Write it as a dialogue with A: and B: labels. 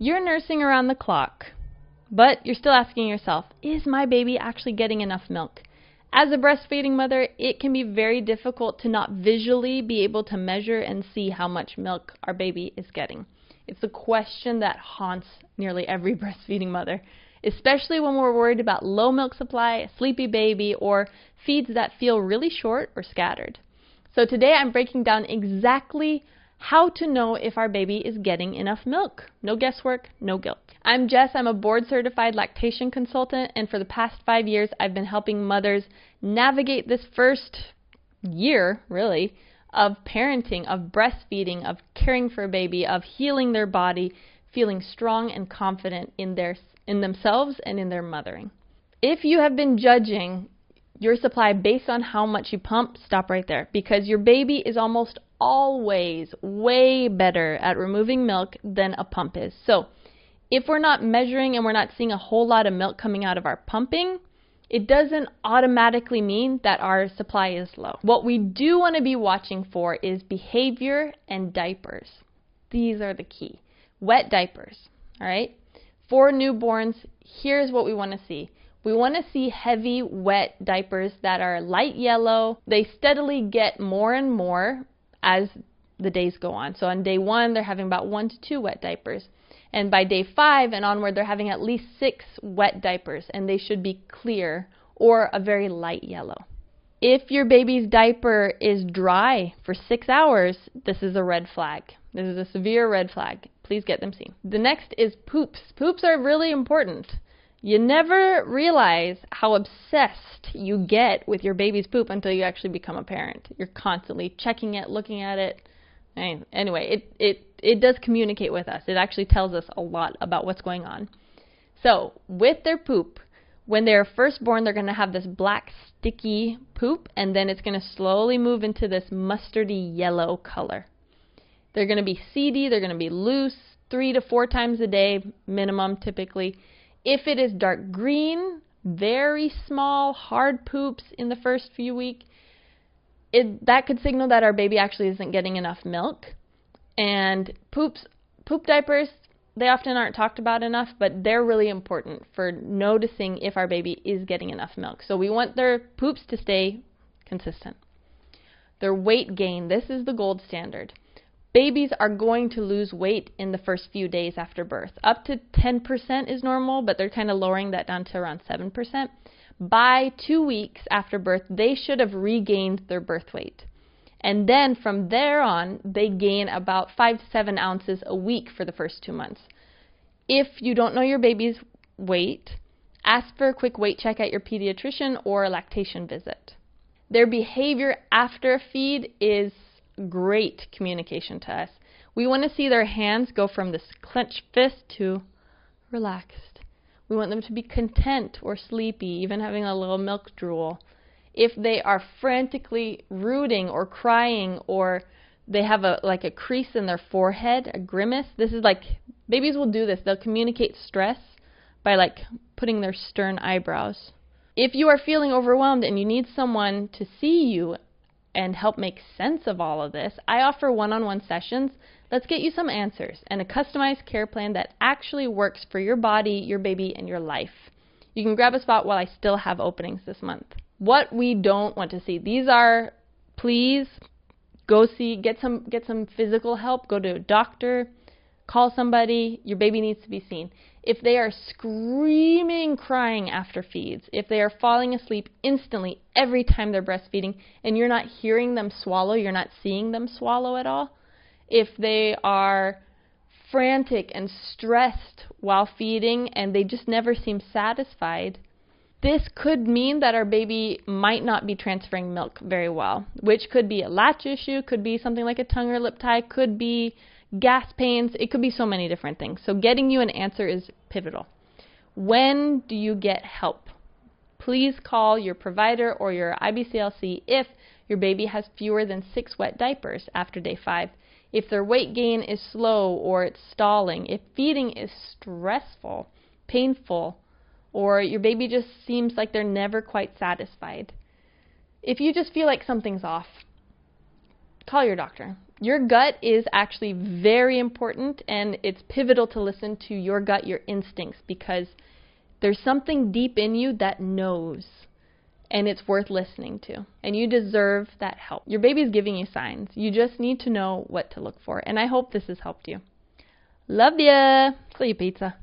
A: You're nursing around the clock, but you're still asking yourself, is my baby actually getting enough milk? As a breastfeeding mother, it can be very difficult to not visually be able to measure and see how much milk our baby is getting. It's a question that haunts nearly every breastfeeding mother, especially when we're worried about low milk supply, a sleepy baby, or feeds that feel really short or scattered. So today I'm breaking down exactly how to know if our baby is getting enough milk. No guesswork, no guilt. I'm Jess. I'm a board-certified lactation consultant, and for the past 5 years, I've been helping mothers navigate this first year, really, of parenting, of breastfeeding, of caring for a baby, of healing their body, feeling strong and confident in themselves and in their mothering. If you have been judging your supply based on how much you pump, stop right there, because your baby is almost always way better at removing milk than a pump is. So if we're not measuring and we're not seeing a whole lot of milk coming out of our pumping, it doesn't automatically mean that our supply is low. What we do want to be watching for is behavior and diapers. These are the key. Wet diapers, all right? For newborns, here's what we want to see. We want to see heavy, wet diapers that are light yellow. They steadily get more and more as the days go on. So on day 1, they're having about 1 to 2 wet diapers. And by day 5 and onward, they're having at least 6 wet diapers, and they should be clear or a very light yellow. If your baby's diaper is dry for 6 hours, this is a red flag. This is a severe red flag. Please get them seen. The next is poops. Poops are really important. You never realize how obsessed you get with your baby's poop until you actually become a parent. You're constantly checking it, looking at it. Anyway, it does communicate with us. It actually tells us a lot about what's going on. So with their poop, when they're first born, they're going to have this black sticky poop, and then it's going to slowly move into this mustardy yellow color. They're going to be seedy. They're going to be loose 3 to 4 times a day minimum typically. If it is dark green, very small, hard poops in the first few weeks, that could signal that our baby actually isn't getting enough milk. And poop diapers, they often aren't talked about enough, but they're really important for noticing if our baby is getting enough milk. So we want their poops to stay consistent. Their weight gain, this is the gold standard. Babies are going to lose weight in the first few days after birth. Up to 10% is normal, but they're kind of lowering that down to around 7%. By 2 weeks after birth, they should have regained their birth weight. And then from there on, they gain about 5 to 7 ounces a week for the first 2 months. If you don't know your baby's weight, ask for a quick weight check at your pediatrician or a lactation visit. Their behavior after a feed is great communication to us. We want to see their hands go from this clenched fist to relaxed. We want them to be content or sleepy, even having a little milk drool. If they are frantically rooting or crying, or they have like a crease in their forehead, a grimace, this is like, babies will do this. They'll communicate stress by like putting their stern eyebrows. If you are feeling overwhelmed and you need someone to see you and help make sense of all of this, I offer one-on-one sessions. Let's get you some answers and a customized care plan that actually works for your body, your baby, and your life. You can grab a spot while I still have openings this month. What we don't want to see, these are, please go see, get some physical help, go to a doctor, call somebody. Your baby needs to be seen. If they are screaming, crying after feeds, if they are falling asleep instantly every time they're breastfeeding and you're not hearing them swallow, you're not seeing them swallow at all, if they are frantic and stressed while feeding and they just never seem satisfied, this could mean that our baby might not be transferring milk very well, which could be a latch issue, could be something like a tongue or lip tie, could be gas pains, it could be so many different things. So getting you an answer is pivotal. When do you get help? Please call your provider or your IBCLC if your baby has fewer than 6 wet diapers after day 5. If their weight gain is slow or it's stalling, if feeding is stressful, painful, or your baby just seems like they're never quite satisfied. If you just feel like something's off, call your doctor. Your gut is actually very important, and it's pivotal to listen to your gut, your instincts, because there's something deep in you that knows, and it's worth listening to. And you deserve that help. Your baby's giving you signs. You just need to know what to look for. And I hope this has helped you. Love ya! See you, pizza.